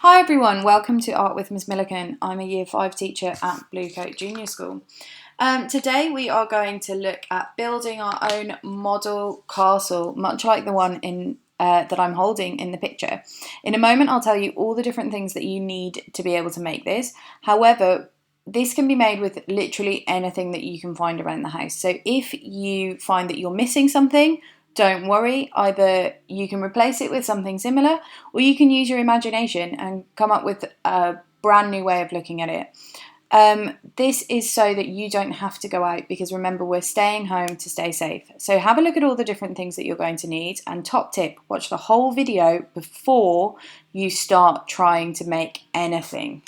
Hi everyone, welcome to Art with Miss Milliken. I'm a Year 5 teacher at Bluecoat Junior School. Today we are going to look at building our own model castle, much like the one that I'm holding in the picture. In a moment I'll tell you all the different things that you need to be able to make this. However, this can be made with literally anything that you can find around the house. So if you find that you're missing something, don't worry, either you can replace it with something similar or you can use your imagination and come up with a brand new way of looking at it. This is so that you don't have to go out because remember, we're staying home to stay safe. So have a look at all the different things that you're going to need, and top tip, watch the whole video before you start trying to make anything.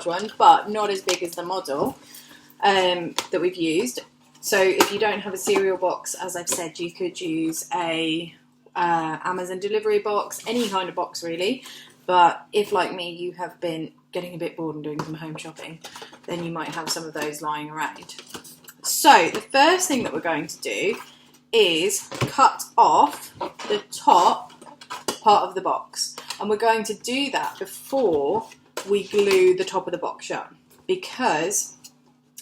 One, but not as big as the model that we've used. So if you don't have a cereal box, as I've said, you could use a Amazon delivery box, any kind of box really. But if, like me, you have been getting a bit bored and doing some home shopping, then you might have some of those lying around. So the first thing that we're going to do is cut off the top part of the box, and we're going to do that before we glue the top of the box shut, because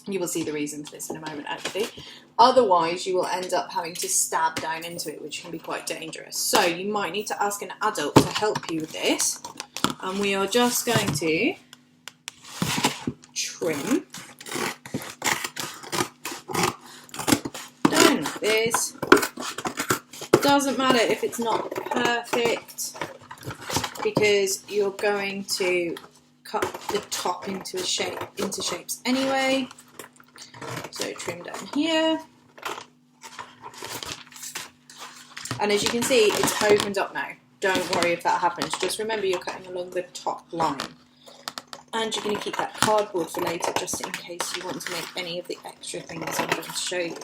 you will see the reason for this in a moment actually. Otherwise you will end up having to stab down into it, which can be quite dangerous. So you might need to ask an adult to help you with this, and we are just going to trim down like this. Doesn't matter if it's not perfect, because you're going to cut the top into shapes anyway. So trim down here, and as you can see, it's opened up now. Don't worry if that happens, just remember you're cutting along the top line, and you're going to keep that cardboard for later just in case you want to make any of the extra things I'm going to show you.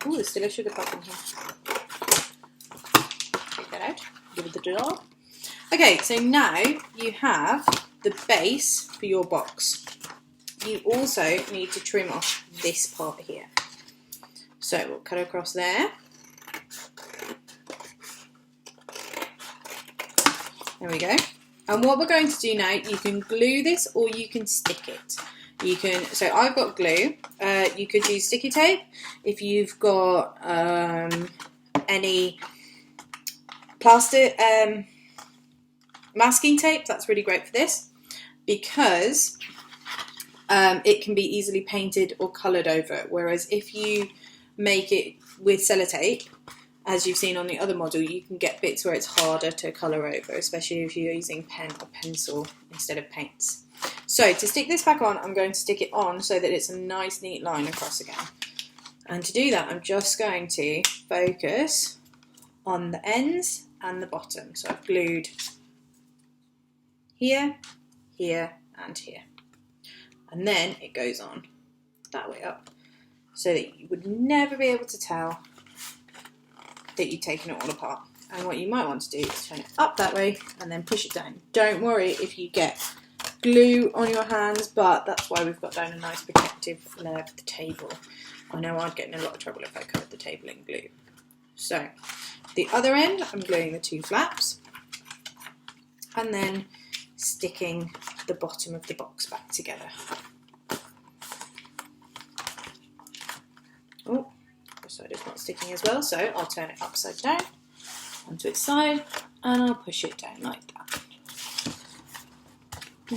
Oh, there's still a sugar puff in here. Take that out, give it the draw. Okay, so now you have the base for your box. You also need to trim off this part here. So we'll cut across there. There we go. And what we're going to do now, you can glue this or you can stick it. You can, so I've got glue. You could use sticky tape. If you've got any plastic masking tape, that's really great for this, because it can be easily painted or coloured over. Whereas if you make it with sellotape, as you've seen on the other model, you can get bits where it's harder to colour over, especially if you're using pen or pencil instead of paints. So to stick this back on, I'm going to stick it on so that it's a nice neat line across again. And to do that, I'm just going to focus on the ends and the bottom. So I've glued here, here, and here. And then it goes on that way up, so that you would never be able to tell that you've taken it all apart. And what you might want to do is turn it up that way and then push it down. Don't worry if you get glue on your hands, but that's why we've got down a nice protective layer for the table. I know I'd get in a lot of trouble if I covered the table in glue. So the other end, I'm gluing the two flaps, and then sticking the bottom of the box back together. Oh, this side is not sticking as well, so I'll turn it upside down onto its side, and I'll push it down like that.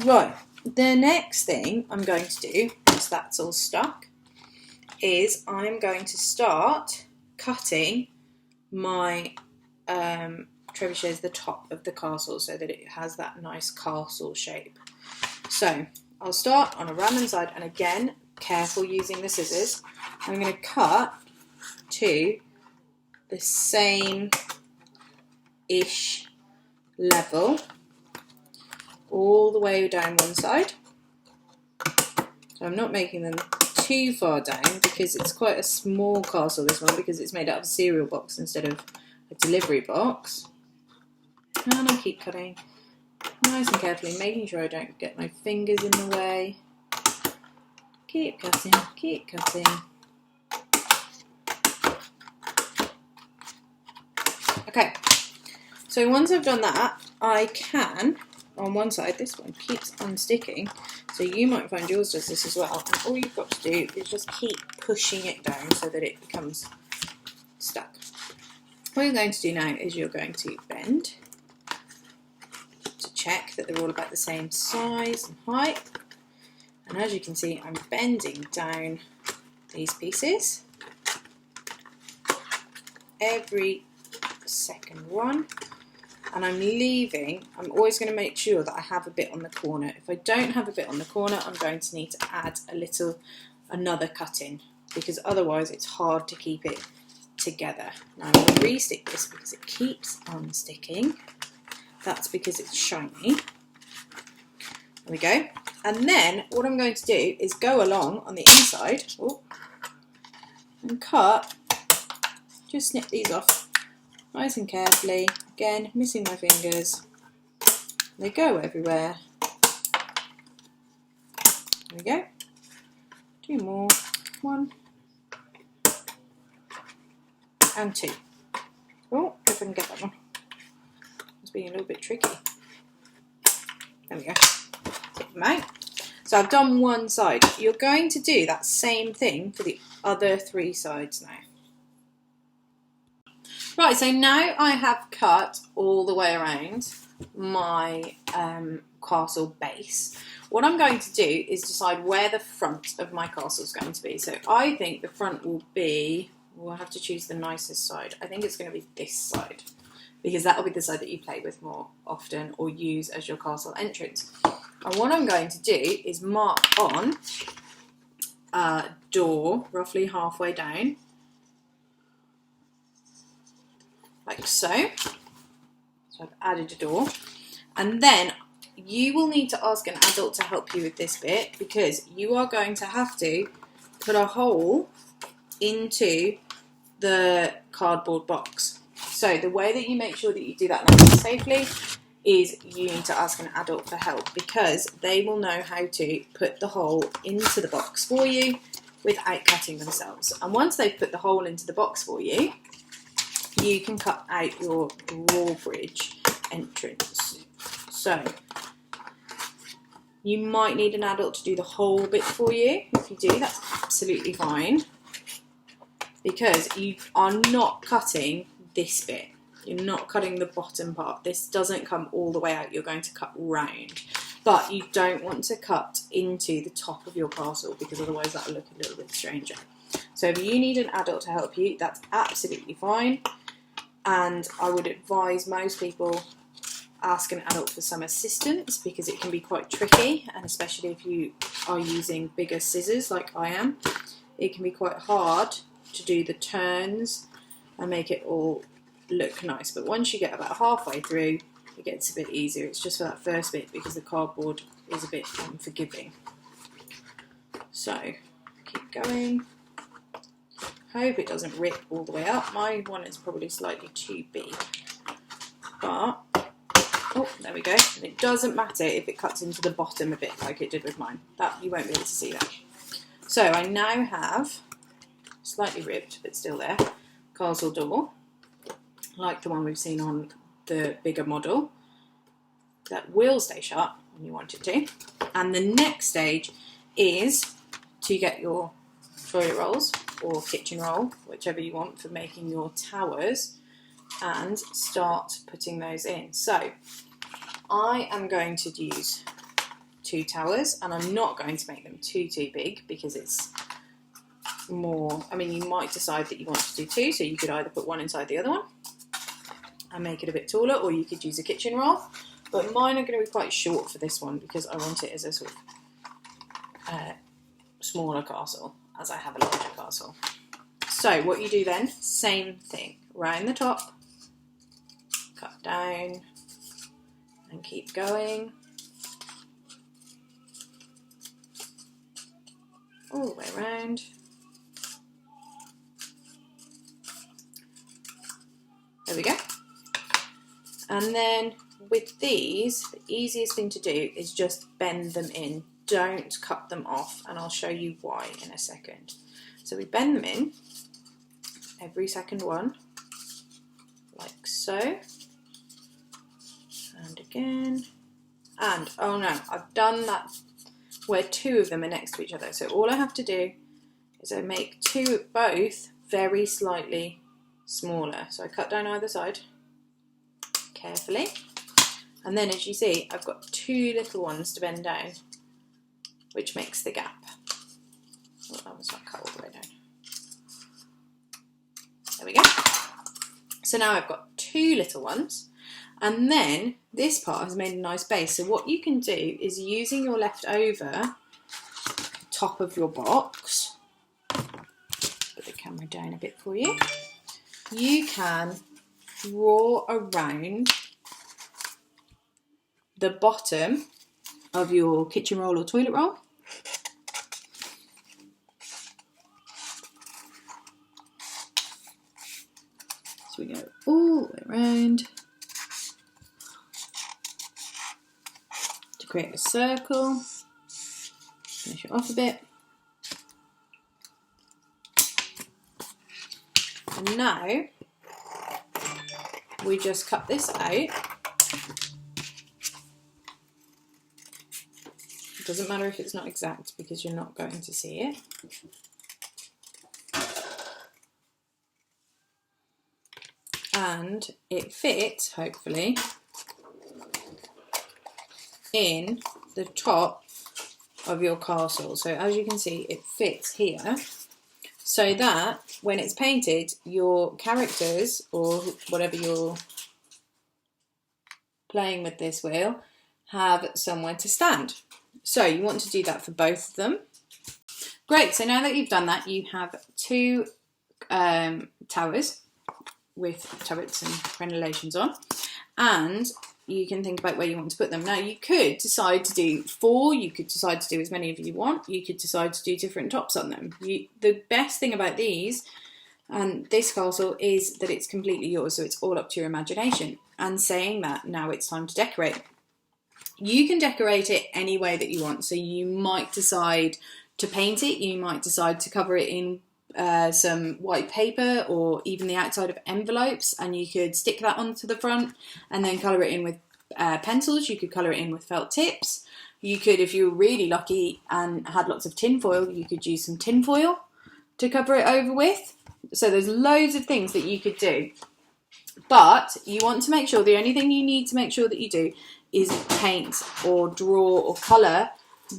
Right, the next thing I'm going to do, once that's all stuck, is I'm going to start cutting my trebuchets, the top of the castle, so that it has that nice castle shape. So I'll start on a random side, and again, careful using the scissors. I'm going to cut to the same-ish level all the way down one side. So I'm not making them too far down because it's quite a small castle, this one, because it's made out of a cereal box instead of a delivery box. And I'll keep cutting nice and carefully, making sure I don't get my fingers in the way. Keep cutting, keep cutting. Okay, so once I've done that, I can, on one side, this one keeps unsticking, so you might find yours does this as well, and all you've got to do is just keep pushing it down so that it becomes stuck. What you're going to do now is you're going to bend to check that they're all about the same size and height, and as you can see, I'm bending down these pieces every second one, and I'm always going to make sure that I have a bit on the corner. If I don't have a bit on the corner, I'm going to need to add another cut in, because otherwise it's hard to keep it together. Now I'm going to re-stick this because it keeps unsticking. That's because it's shiny. There we go. And then what I'm going to do is go along on the inside and cut, just snip these off nice and carefully. Again, missing my fingers. They go everywhere. There we go. 2 more. 1 and 2. Oh, if I can get that one. It's being a little bit tricky. There we go. Take them out. So I've done one side. You're going to do that same thing for the other 3 sides now. Right, so now I have cut all the way around my castle base. What I'm going to do is decide where the front of my castle is going to be. So I think the front will be, we'll have to choose the nicest side. I think it's going to be this side, because that will be the side that you play with more often or use as your castle entrance. And what I'm going to do is mark on a door roughly halfway down, like so. So I've added a door, and then you will need to ask an adult to help you with this bit, because you are going to have to put a hole into the cardboard box. So the way that you make sure that you do that nice and safely is you need to ask an adult for help, because they will know how to put the hole into the box for you without cutting themselves. And once they've put the hole into the box for you, you can cut out your drawbridge entrance. So you might need an adult to do the whole bit for you. If you do, that's absolutely fine, because you are not cutting this bit. You're not cutting the bottom part. This doesn't come all the way out. You're going to cut round. But you don't want to cut into the top of your castle, because otherwise that will look a little bit stranger. So if you need an adult to help you, that's absolutely fine. And I would advise most people ask an adult for some assistance, because it can be quite tricky, and especially if you are using bigger scissors like I am, it can be quite hard to do the turns and make it all look nice. But once you get about halfway through, it gets a bit easier. It's just for that first bit, because the cardboard is a bit unforgiving. So keep going. Hope it doesn't rip all the way up. My one is probably slightly too big, but oh, there we go. And it doesn't matter if it cuts into the bottom a bit like it did with mine. That you won't be able to see that. So I now have slightly ripped, but still there, castle door, like the one we've seen on the bigger model, that will stay shut when you want it to. And the next stage is to get your toilet rolls or kitchen roll, whichever you want for making your towers, and start putting those in. So I am going to use 2 towers, and I'm not going to make them too big because it's more, I mean, you might decide that you want to do 2, so you could either put one inside the other one and make it a bit taller, or you could use a kitchen roll, but mine are going to be quite short for this one because I want it as a sort of smaller castle as I have a larger castle. So what you do then, same thing, round the top, cut down and keep going all the way around. There we go. And then with these, the easiest thing to do is just bend them in. Don't cut them off, and I'll show you why in a second. So we bend them in, every second one, like so. And again. And, oh no, I've done that where 2 of them are next to each other. So all I have to do is I make both very slightly smaller. So I cut down either side carefully, and then as you see I've got 2 little ones to bend down, which makes the gap. Oh, that was not cut all the way down. There we go. So now I've got 2 little ones, and then this part has made a nice base. So what you can do is, using your leftover top of your box, put the camera down a bit for you, you can draw around the bottom of your kitchen roll or toilet roll. So we go all the way around to create a circle, finish it off a bit. And now we just cut this out. It doesn't matter if it's not exact because you're not going to see it. And it fits, hopefully, in the top of your castle. So as you can see, it fits here, so that when it's painted, your characters, or whatever you're playing with this will, have somewhere to stand. So you want to do that for both of them. Great, so now that you've done that, you have 2 towers with turrets and crenellations on, and you can think about where you want to put them. Now you could decide to do 4, you could decide to do as many of you want, you could decide to do different tops on them. The best thing about these and this castle is that it's completely yours, so it's all up to your imagination. And saying that, now it's time to decorate. You can decorate it any way that you want, so you might decide to paint it, you might decide to cover it in some white paper or even the outside of envelopes, and you could stick that onto the front and then colour it in with pencils. You could colour it in with felt tips. You could, if you were really lucky and had lots of tin foil, you could use some tin foil to cover it over with. So there's loads of things that you could do, but you want to make sure, the only thing you need to make sure that you do is paint or draw or colour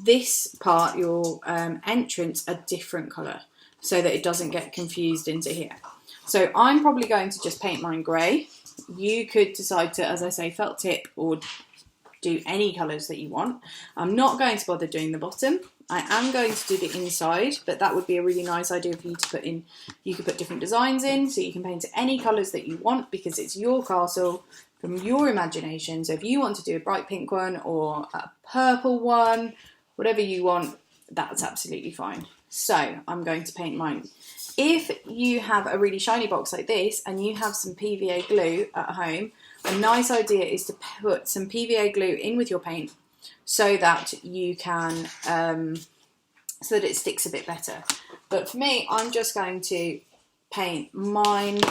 this part, your entrance, a different colour, so that it doesn't get confused into here. So I'm probably going to just paint mine grey. You could decide to, as I say, felt tip or do any colours that you want. I'm not going to bother doing the bottom. I am going to do the inside, but that would be a really nice idea for you to put in. You could put different designs in, so you can paint it any colours that you want, because it's your castle from your imagination. So if you want to do a bright pink one or a purple one, whatever you want, that's absolutely fine. So I'm going to paint mine. If you have a really shiny box like this and you have some PVA glue at home, a nice idea is to put some PVA glue in with your paint so that you can, so that it sticks a bit better. But for me, I'm just going to paint mine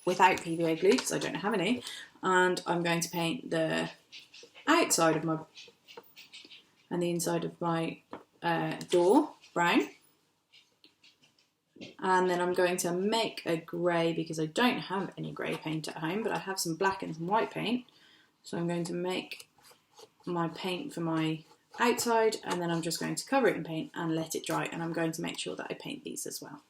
without PVA glue because I don't have any, and I'm going to paint the outside of my and the inside of my door brown. And then I'm going to make a grey because I don't have any grey paint at home, but I have some black and some white paint. So I'm going to make my paint for my outside, and then I'm just going to cover it in paint and let it dry, and I'm going to make sure that I paint these as well.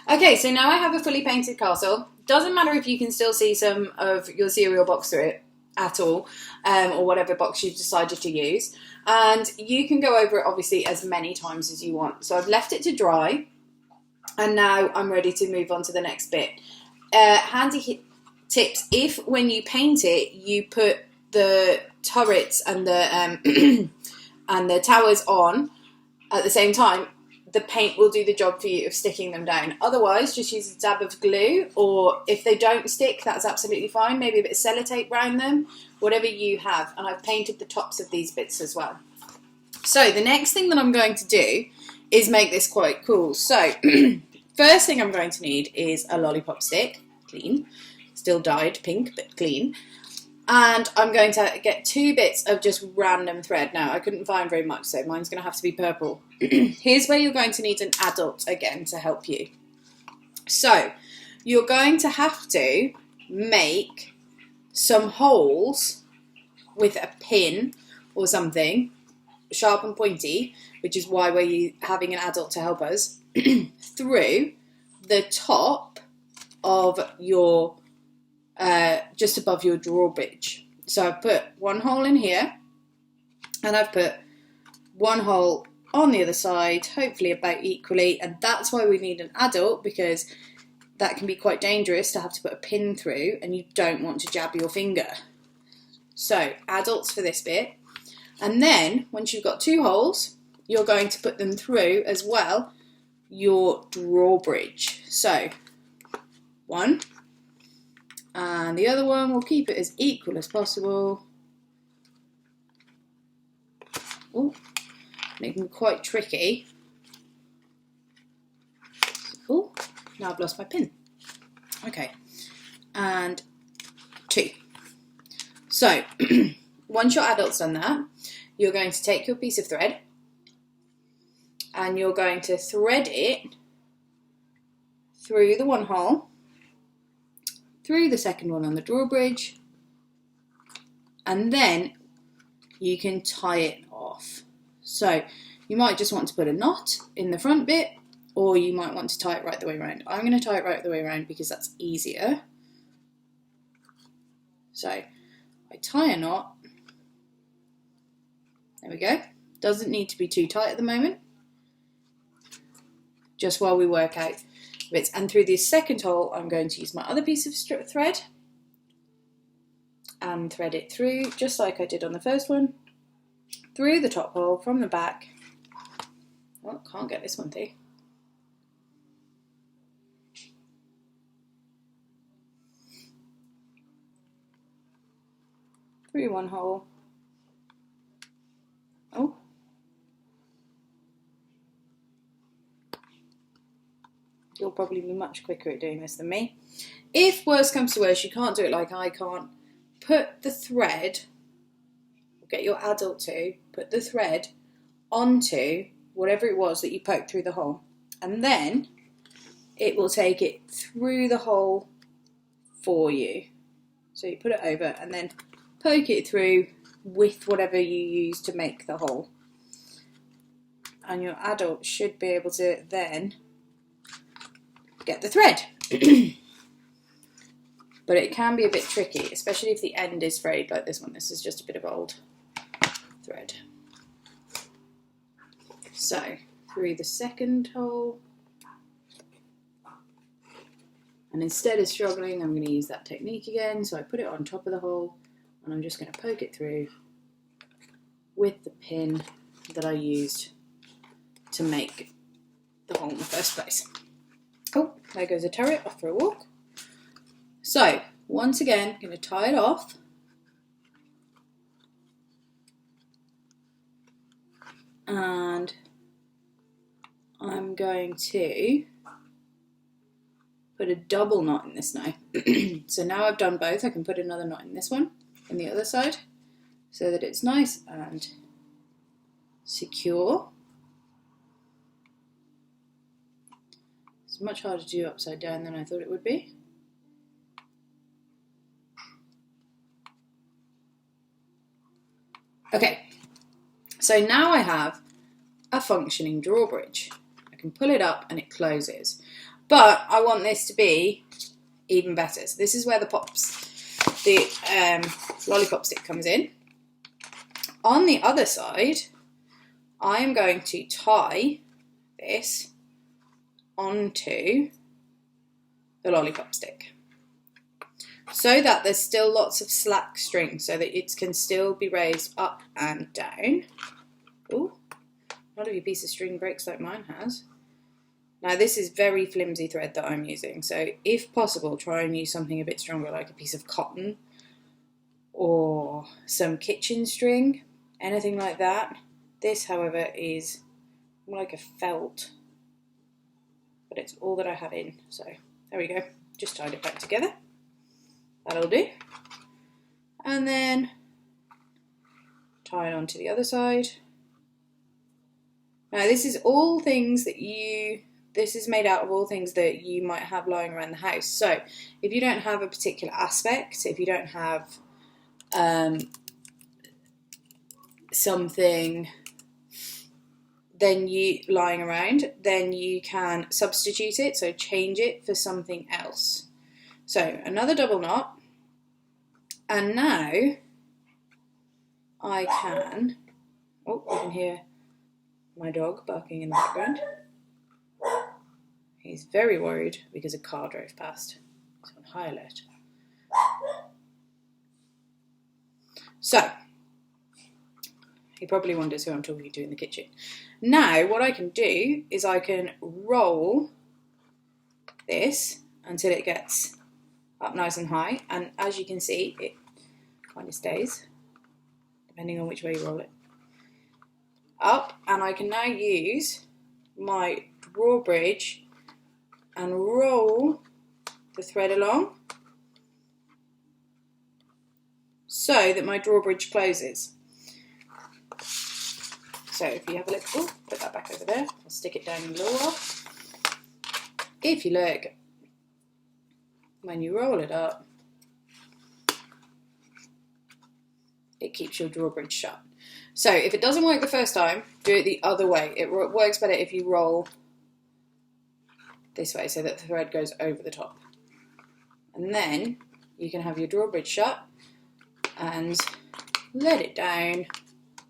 Okay, so now I have a fully painted castle. Doesn't matter if you can still see some of your cereal box through it at all, or whatever box you've decided to use. And you can go over it obviously as many times as you want. So I've left it to dry, and now I'm ready to move on to the next bit. Handy tips: if when you paint it, you put the turrets and the and the towers on at the same time, the paint will do the job for you of sticking them down. Otherwise, just use a dab of glue, or if they don't stick, that's absolutely fine. Maybe a bit of sellotape around them, whatever you have. And I've painted the tops of these bits as well. So the next thing that I'm going to do is make this quite cool. So first thing I'm going to need is a lollipop stick, clean, still dyed pink, but clean. And I'm going to get 2 bits of just random thread. Now, I couldn't find very much, so mine's going to have to be purple. Here's where you're going to need an adult again to help you. So, you're going to have to make some holes with a pin or something, sharp and pointy, which is why we're having an adult to help us, through the top of your just above your drawbridge. So I've put 1 hole in here, and I've put 1 hole on the other side, hopefully about equally, and that's why we need an adult, because that can be quite dangerous to have to put a pin through, and you don't want to jab your finger. So adults for this bit, and then once you've got 2 holes, you're going to put them through as well your drawbridge. So 1, and the other one, we'll keep it as equal as possible. Oh, making it quite tricky. Oh, now I've lost my pin. Okay, and 2. So, once your adult's done that, you're going to take your piece of thread, and you're going to thread it through the 1 hole, through the second one on the drawbridge, and then you can tie it off. So you might just want to put a knot in the front bit, or you might want to tie it right the way around. I'm going to tie it right the way around because that's easier. So I tie a knot. There we go. Doesn't need to be too tight at the moment, just while we work out bits. And through this second hole, I'm going to use my other piece of thread and thread it through, just like I did on the first one, through the top hole from the back. Oh, can't get this one through. Through 1 hole. Oh. You'll probably be much quicker at doing this than me. If worse comes to worse, you can't do it like I can't, put the thread, get your adult to, put the thread onto whatever it was that you poked through the hole. And then it will take it through the hole for you. So you put it over and then poke it through with whatever you use to make the hole. And your adult should be able to then get the thread. But it can be a bit tricky, especially if the end is frayed like this one. This is just a bit of old thread. So through the second hole, and instead of struggling, I'm going to use that technique again. So I put it on top of the hole, and I'm just going to poke it through with the pin that I used to make the hole in the first place. Oh, there goes a turret off for a walk. So, once again, I'm going to tie it off. And I'm going to put a double knot in this now. So now I've done both, I can put another knot in this one, in the other side. so that it's nice and secure. It's much harder to do upside down than I thought it would be. Okay, so now I have a functioning drawbridge. I can pull it up and it closes. But I want this to be even better. So this is where the lollipop stick comes in. On the other side, I am going to tie this onto the lollipop stick so that there's still lots of slack string so that it can still be raised up and down. Ooh, not if your piece of string breaks like mine has. Now this is very flimsy thread that I'm using, so if possible try and use something a bit stronger like a piece of cotton or some kitchen string, anything like that. This, however, is more like a felt, but it's all that I have in, so there we go. Just tied it back together. That'll do. And then tie it onto the other side. Now this is all things that this is made out of all things that you might have lying around the house. So if you don't have a particular aspect, if you don't have something lying around, then you can substitute it, so change it for something else. So another double knot, and now I can, oh, you can hear my dog barking in the background. He's very worried because a car drove past. He's on high alert. So, he probably wonders who I'm talking to in the kitchen. Now, what I can do is I can roll this until it gets up nice and high, and as you can see, it kind of stays, depending on which way you roll it. Up, and I can now use my drawbridge and roll the thread along so that my drawbridge closes. So if you have a look, oh, put that back over there, I'll stick it down in a little while. If you look, when you roll it up, it keeps your drawbridge shut. So if it doesn't work the first time, do it the other way. It works better if you roll this way so that the thread goes over the top. And then you can have your drawbridge shut and let it down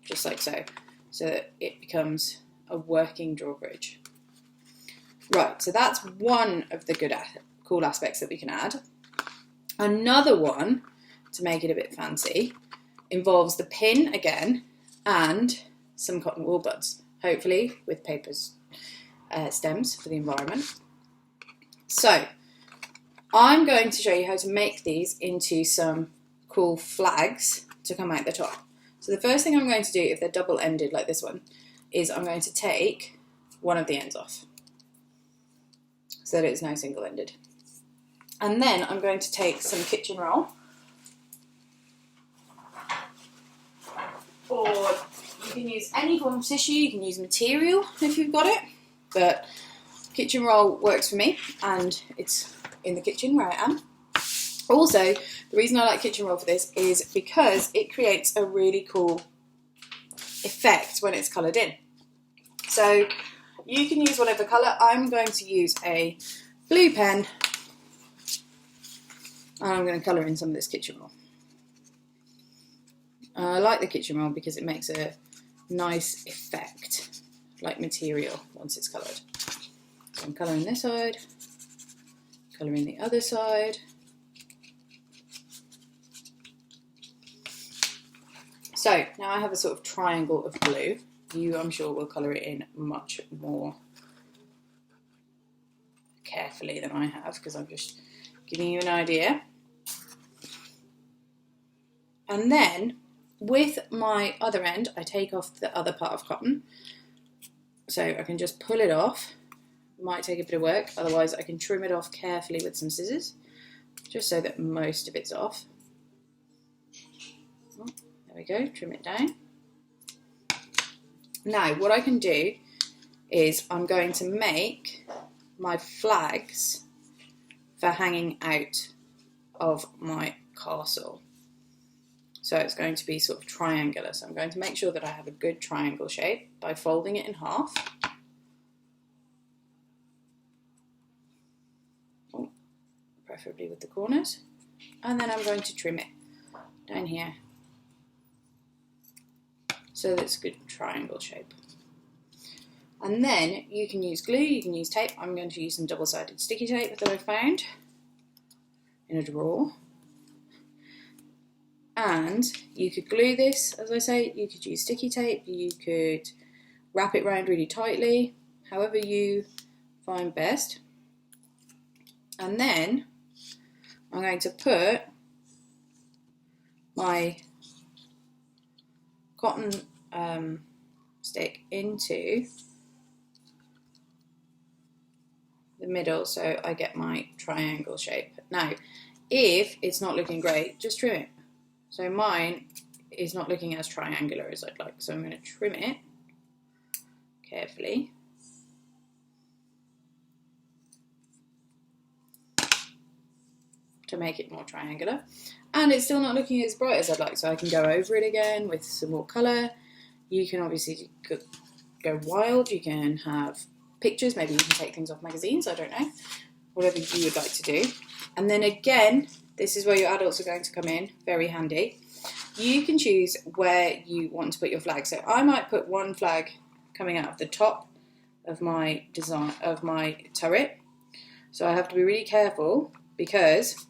just like so, so that it becomes a working drawbridge. Right, so that's one of the cool aspects that we can add. Another one, to make it a bit fancy, involves the pin again and some cotton wool buds, hopefully with paper stems for the environment. So I'm going to show you how to make these into some cool flags to come out the top. So the first thing I'm going to do, if they're double-ended like this one, is I'm going to take one of the ends off so that it's now single-ended. And then I'm going to take some kitchen roll, or you can use any form of tissue, you can use material if you've got it, but kitchen roll works for me, and it's in the kitchen where I am. Also, the reason I like kitchen roll for this is because it creates a really cool effect when it's coloured in. So you can use whatever colour. I'm going to use a blue pen, and I'm going to colour in some of this kitchen roll. I like the kitchen roll because it makes a nice effect, like material, once it's coloured. So I'm colouring this side, colouring the other side. So now I have a sort of triangle of blue. You, I'm sure, will colour it in much more carefully than I have, because I'm just giving you an idea. And then with my other end, I take off the other part of cotton. So I can just pull it off. Might take a bit of work, otherwise I can trim it off carefully with some scissors, just so that most of it's off. Oh, there we go, trim it down. Now what I can do is I'm going to make my flags for hanging out of my castle. So it's going to be sort of triangular. So I'm going to make sure that I have a good triangle shape by folding it in half. Oh, preferably with the corners. And then I'm going to trim it down here so that it's a good triangle shape. And then you can use glue, you can use tape. I'm going to use some double-sided sticky tape that I found in a drawer. And you could glue this, as I say, you could use sticky tape, you could wrap it round really tightly, however you find best. And then I'm going to put my cotton stick into the middle so I get my triangle shape. Now, if it's not looking great, just trim it. So mine is not looking as triangular as I'd like, so I'm going to trim it carefully. To make it more triangular. And it's still not looking as bright as I'd like, so I can go over it again with some more colour. You can obviously go wild, you can have pictures, maybe you can take things off magazines, I don't know. Whatever you would like to do. And then again, this is where your adults are going to come in, very handy. You can choose where you want to put your flag. So I might put one flag coming out of the top of my design, of my turret. So I have to be really careful because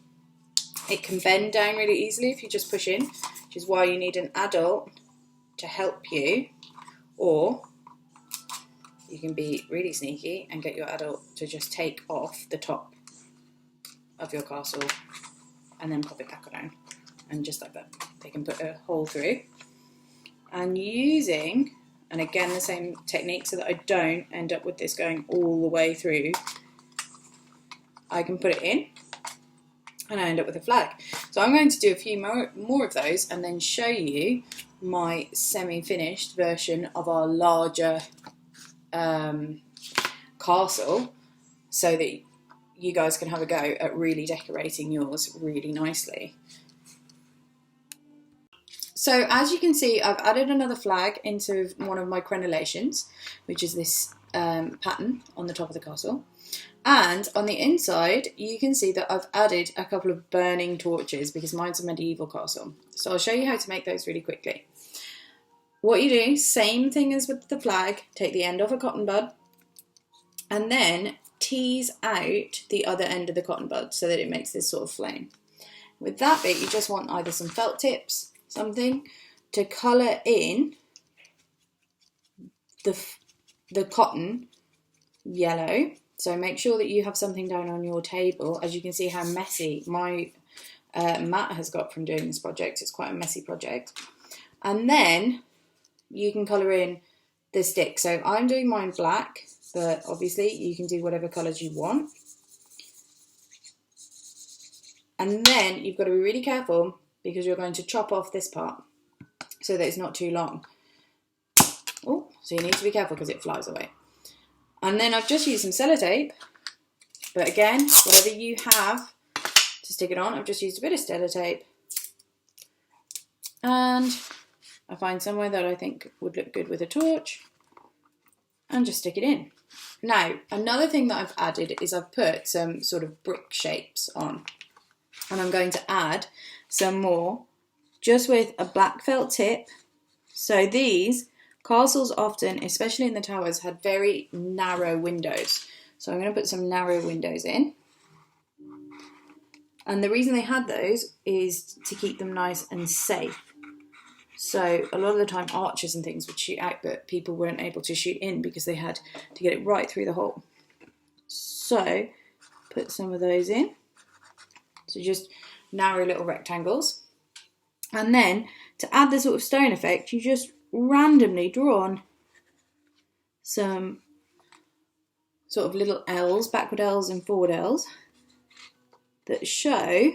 it can bend down really easily if you just push in, which is why you need an adult to help you, or you can be really sneaky and get your adult to just take off the top of your castle and then pop it back down, and just like that they can put a hole through. And using, and again the same technique so that I don't end up with this going all the way through, I can put it in and I end up with a flag. So I'm going to do a few more of those and then show you my semi-finished version of our larger castle, so that you guys can have a go at really decorating yours really nicely. So as you can see, I've added another flag into one of my crenellations, which is this pattern on the top of the castle. And on the inside, you can see that I've added a couple of burning torches because mine's a medieval castle. So I'll show you how to make those really quickly. What you do, same thing as with the flag, take the end off a cotton bud and then tease out the other end of the cotton bud so that it makes this sort of flame. With that bit, you just want either some felt tips, something to colour in the cotton yellow. So make sure that you have something down on your table. As you can see how messy my mat has got from doing this project. It's quite a messy project. And then you can colour in the stick. So I'm doing mine black, but obviously you can do whatever colours you want. And then you've got to be really careful because you're going to chop off this part so that it's not too long. Oh, so you need to be careful because it flies away. And then I've just used some sellotape, but again, whatever you have to stick it on, I've just used a bit of sellotape. And I find somewhere that I think would look good with a torch and just stick it in. Now, another thing that I've added is I've put some sort of brick shapes on. And I'm going to add some more just with a black felt tip. So these castles often, especially in the towers, had very narrow windows. So I'm going to put some narrow windows in. And the reason they had those is to keep them nice and safe. So a lot of the time archers and things would shoot out, but people weren't able to shoot in because they had to get it right through the hole. So put some of those in. So just narrow little rectangles. And then to add the sort of stone effect, you just randomly draw on some sort of little L's, backward L's and forward L's, that show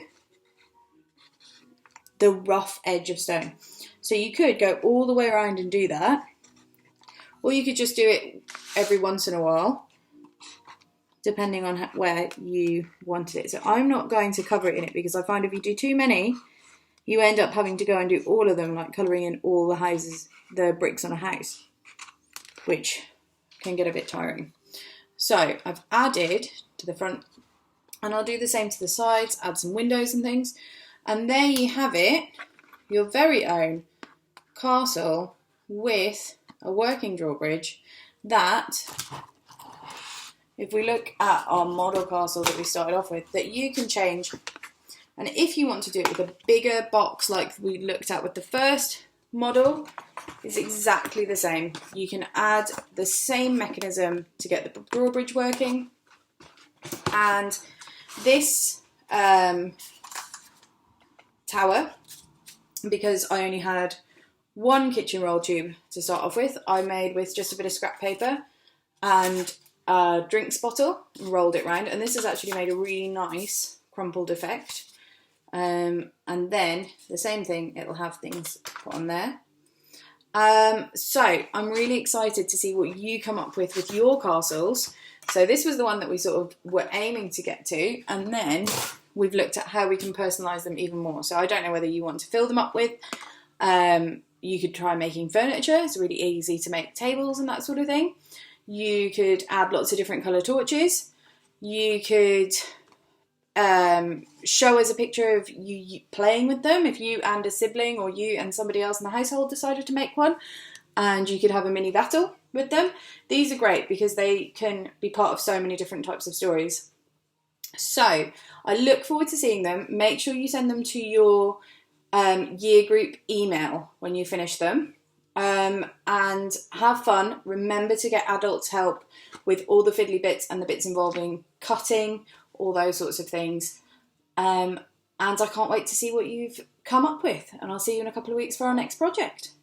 the rough edge of stone. So you could go all the way around and do that, or you could just do it every once in a while, depending on where you wanted it. So I'm not going to cover it in it because I find if you do too many, you end up having to go and do all of them, like colouring in all the houses, the bricks on a house, which can get a bit tiring. So I've added to the front, and I'll do the same to the sides, add some windows and things. And there you have it, your very own castle with a working drawbridge that, if we look at our model castle that we started off with, that you can change. And if you want to do it with a bigger box like we looked at with the first model, it's exactly the same. You can add the same mechanism to get the drawbridge working. And this tower, because I only had one kitchen roll tube to start off with, I made with just a bit of scrap paper and a drinks bottle and rolled it round. And this has actually made a really nice crumpled effect. And then the same thing, it'll have things put on there. So I'm really excited to see what you come up with your castles. So this was the one that we sort of were aiming to get to, and then we've looked at how we can personalise them even more. So I don't know whether you want to fill them up with, you could try making furniture. It's really easy to make tables and that sort of thing. You could add lots of different colour torches. You could show us a picture of you playing with them if you and a sibling or you and somebody else in the household decided to make one, and you could have a mini battle with them. These are great because they can be part of so many different types of stories. So I look forward to seeing them. Make sure you send them to your year group email when you finish them, and have fun. Remember to get adults help with all the fiddly bits and the bits involving cutting, all those sorts of things. And I can't wait to see what you've come up with, and I'll see you in a couple of weeks for our next project.